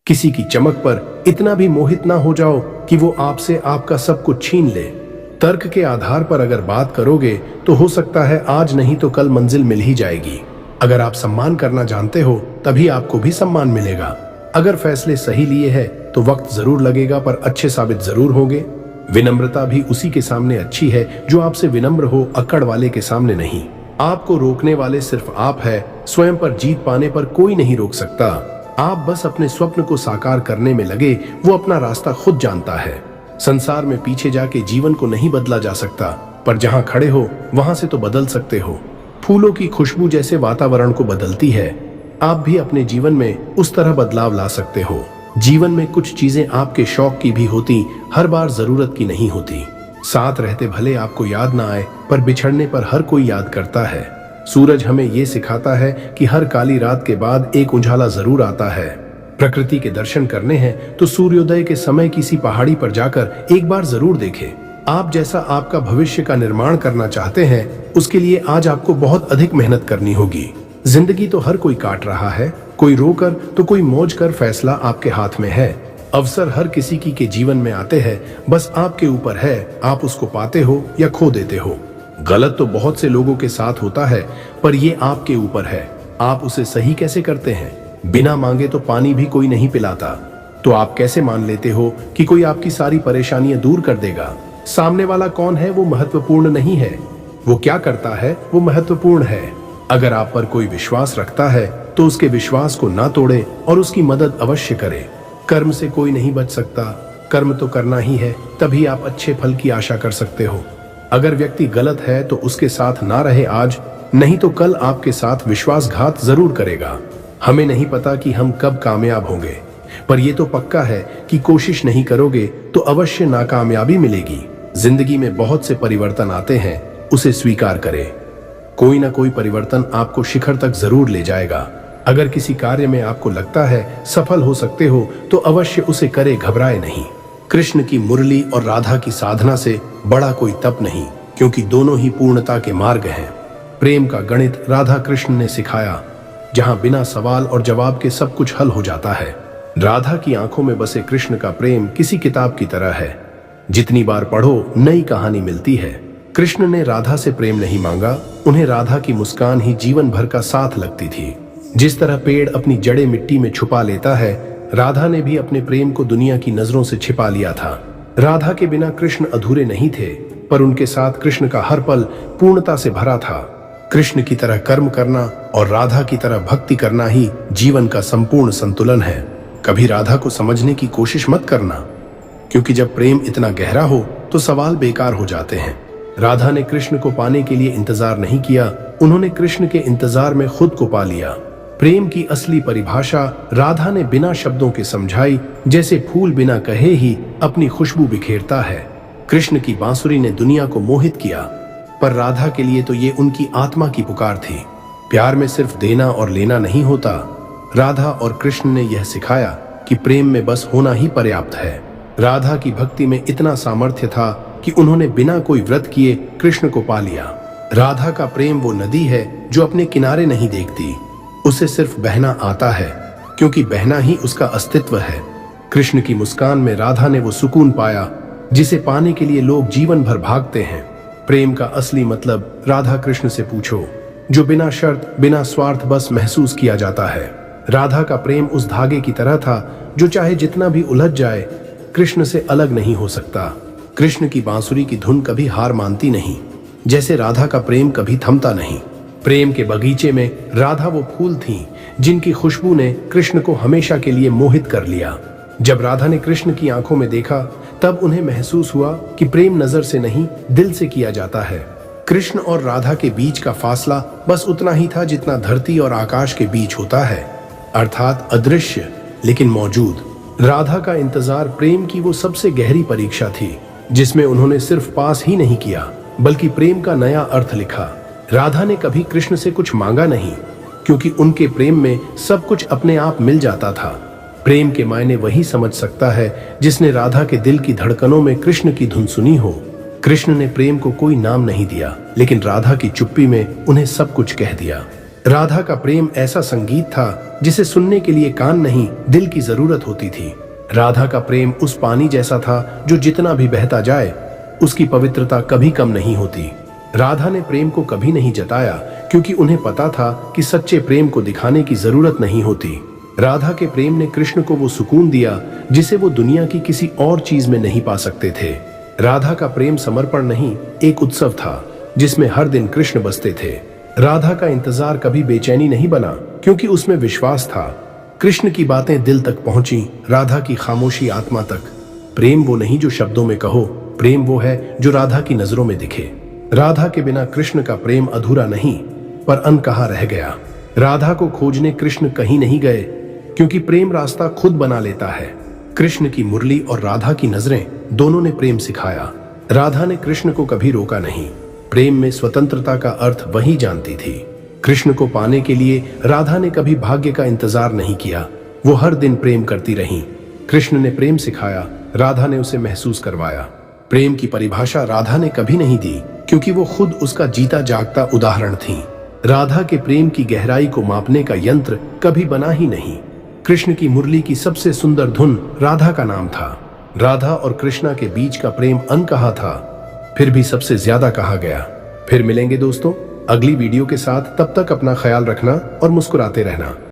किसी की चमक पर इतना भी मोहित ना हो जाओ कि वो आपसे आपका सब कुछ छीन ले। तर्क के आधार पर अगर बात करोगे तो हो सकता है आज नहीं तो कल मंजिल मिल ही जाएगी। अगर आप सम्मान करना जानते हो तभी आपको भी सम्मान मिलेगा। अगर फैसले सही लिए हैं तो वक्त जरूर लगेगा पर अच्छे साबित जरूर होंगे। विनम्रता भी उसी के सामने अच्छी है जो आपसे विनम्र हो, अक्कड़ वाले के सामने नहीं। आपको रोकने वाले सिर्फ आप है, स्वयं पर जीत पाने पर कोई नहीं रोक सकता। आप बस अपने स्वप्न को साकार करने में लगे, वो अपना रास्ता खुद जानता है। संसार में पीछे जाके जीवन को नहीं बदला जा सकता, पर जहां खड़े हो वहां से तो बदल सकते हो। फूलों की खुशबू जैसे वातावरण को बदलती है, आप भी अपने जीवन में उस तरह बदलाव ला सकते हो। जीवन में कुछ चीजें आपके शौक की भी होती, हर बार जरूरत की नहीं होती। साथ रहते भले आपको याद ना आए, पर बिछड़ने पर हर कोई याद करता है। सूरज हमें ये सिखाता है कि हर काली रात के बाद एक उजाला जरूर आता है। प्रकृति के दर्शन करने हैं तो सूर्योदय के समय किसी पहाड़ी पर जाकर एक बार जरूर देखें। आप जैसा आपका भविष्य का निर्माण करना चाहते हैं, उसके लिए आज आपको बहुत अधिक मेहनत करनी होगी। जिंदगी तो हर कोई काट रहा है, कोई रोकर तो कोई मौज कर, फैसला आपके हाथ में है। अवसर हर किसी के जीवन में आते हैं, बस आपके ऊपर है आप उसको पाते हो या खो देते हो। गलत तो बहुत से लोगों के साथ होता है, पर ये आपके ऊपर है, आप उसे सही कैसे करते हैं। बिना मांगे तो पानी भी कोई नहीं पिलाता, तो आप कैसे मान लेते हो कि कोई आपकी सारी परेशानियां दूर कर देगा। सामने वाला कौन है वो महत्वपूर्ण नहीं है, वो क्या करता है वो महत्वपूर्ण है। अगर आप पर कोई विश्वास रखता है तो उसके विश्वास को ना तोड़े और उसकी मदद अवश्य करे। कर्म से कोई नहीं बच सकता, कर्म तो करना ही है, तभी आप अच्छे फल की आशा कर सकते हो। अगर व्यक्ति गलत है तो उसके साथ ना रहे आज, नहीं तो कल आपके साथ विश्वासघात जरूर करेगा। हमें नहीं पता कि हम कब कामयाब होंगे, पर यह तो पक्का है कि कोशिश नहीं करोगे तो अवश्य नाकामयाबी मिलेगी। जिंदगी में बहुत से परिवर्तन आते हैं, उसे स्वीकार करें। कोई ना कोई परिवर्तन आपको शिखर तक जरूर ले जाएगा। अगर किसी कार्य में आपको लगता है सफल हो सकते हो तो अवश्य उसे करे, घबराए नहीं। कृष्ण की मुरली और राधा की साधना से बड़ा कोई तप नहीं, क्योंकि दोनों ही पूर्णता के मार्ग हैं। प्रेम का गणित राधा कृष्ण ने सिखाया, जहां बिना सवाल और जवाब के सब कुछ हल हो जाता है। राधा की आंखों में बसे कृष्ण का प्रेम किसी किताब की तरह है, जितनी बार पढ़ो नई कहानी मिलती है। कृष्ण ने राधा से प्रेम नहीं मांगा, उन्हें राधा की मुस्कान ही जीवन भर का साथ लगती थी। जिस तरह पेड़ अपनी जड़ें मिट्टी में छुपा लेता है, राधा ने भी अपने प्रेम को दुनिया की नजरों से छिपा लिया था। राधा के बिना कृष्ण अधूरे नहीं थे, पर उनके साथ कृष्ण का हर पल पूर्णता से भरा था। कृष्ण की तरह कर्म करना और राधा की तरह भक्ति करना ही जीवन का संपूर्ण संतुलन है। कभी राधा को समझने की कोशिश मत करना, क्योंकि जब प्रेम इतना गहरा हो तो सवाल बेकार हो जाते हैं। राधा ने कृष्ण को पाने के लिए इंतजार नहीं किया, उन्होंने कृष्ण के इंतजार में खुद को पा लिया। प्रेम की असली परिभाषा राधा ने बिना शब्दों के समझाई, जैसे फूल बिना कहे ही अपनी खुशबू बिखेरता है। कृष्ण की बांसुरी ने दुनिया को मोहित किया, पर राधा के लिए तो ये उनकी आत्मा की पुकार थी। प्यार में सिर्फ देना और लेना नहीं होता। राधा और कृष्ण ने यह सिखाया कि प्रेम में बस होना ही पर्याप्त है। राधा की भक्ति में इतना सामर्थ्य था कि उन्होंने बिना कोई व्रत किए कृष्ण को पा लिया। राधा का प्रेम वो नदी है जो अपने किनारे नहीं देखती, उसे सिर्फ बहना आता है, क्योंकि बहना ही उसका अस्तित्व है। कृष्ण की मुस्कान में राधा ने वो सुकून पाया जिसे पाने के लिए लोग जीवन भर भागते हैं। प्रेम का असली मतलब राधा कृष्ण से पूछो, जो बिना शर्त बिना स्वार्थ बस महसूस किया जाता है। राधा का प्रेम उस धागे की तरह था जो चाहे जितना भी उलझ जाए कृष्ण से अलग नहीं हो सकता। कृष्ण की बांसुरी की धुन कभी हार मानती नहीं, जैसे राधा का प्रेम कभी थमता नहीं। प्रेम के बगीचे में राधा वो फूल थीं जिनकी खुशबू ने कृष्ण को हमेशा के लिए मोहित कर लिया। जब राधा ने कृष्ण की आंखों में देखा तब उन्हें महसूस हुआ कि प्रेम नजर से नहीं दिल से किया जाता है। कृष्ण और राधा के बीच का फासला बस उतना ही था जितना धरती और आकाश के बीच होता है, अर्थात अदृश्य लेकिन मौजूद। राधा का इंतजार प्रेम की वो सबसे गहरी परीक्षा थी, जिसमें उन्होंने सिर्फ पास ही नहीं किया बल्कि प्रेम का नया अर्थ लिखा। राधा ने कभी कृष्ण से कुछ मांगा नहीं, क्योंकि उनके प्रेम में सब कुछ अपने आप मिल जाता था। प्रेम के मायने वही समझ सकता है जिसने राधा के दिल की धड़कनों में कृष्ण की धुन सुनी हो। कृष्ण ने प्रेम को कोई नाम नहीं दिया, लेकिन राधा की चुप्पी में उन्हें सब कुछ कह दिया। राधा का प्रेम ऐसा संगीत था जिसे सुनने के लिए कान नहीं, दिल की जरूरत होती थी। राधा का प्रेम उस पानी जैसा था जो जितना भी बहता जाए उसकी पवित्रता कभी कम नहीं होती। राधा ने प्रेम को कभी नहीं जताया क्योंकि उन्हें पता था कि सच्चे प्रेम को दिखाने की जरूरत नहीं होती। राधा के प्रेम ने कृष्ण को वो सुकून दिया जिसे वो दुनिया की किसी और चीज में नहीं पा सकते थे। राधा का प्रेम समर्पण नहीं, एक उत्सव था जिसमें हर दिन कृष्ण बसते थे। राधा का इंतजार कभी बेचैनी नहीं बना क्योंकि उसमें विश्वास था। कृष्ण की बातें दिल तक पहुंची, राधा की खामोशी आत्मा तक। प्रेम वो नहीं जो शब्दों में कहो, प्रेम वो है जो राधा की नजरों में दिखे। राधा के बिना कृष्ण का प्रेम अधूरा नहीं, पर अनकहा रह गया। राधा को खोजने कृष्ण कहीं नहीं गए क्योंकि प्रेम रास्ता खुद बना लेता है। कृष्ण की मुरली और राधा की नजरें दोनों ने प्रेम सिखाया। राधा ने कृष्ण को कभी रोका नहीं। प्रेम में स्वतंत्रता का अर्थ वही जानती थी। कृष्ण को पाने के लिए राधा ने कभी भाग्य का इंतजार नहीं किया, वो हर दिन प्रेम करती रही। कृष्ण ने प्रेम सिखाया, राधा ने उसे महसूस करवाया। प्रेम की परिभाषा राधा ने कभी नहीं दी क्योंकि वो खुद उसका जीता जागता उदाहरण थी। राधा के प्रेम की गहराई को मापने का यंत्र कभी बना ही नहीं। कृष्ण की मुरली की सबसे सुंदर धुन राधा का नाम था। राधा और कृष्णा के बीच का प्रेम अनकहा था, फिर भी सबसे ज्यादा कहा गया। फिर मिलेंगे दोस्तों अगली वीडियो के साथ, तब तक अपना ख्याल रखना और मुस्कुराते रहना।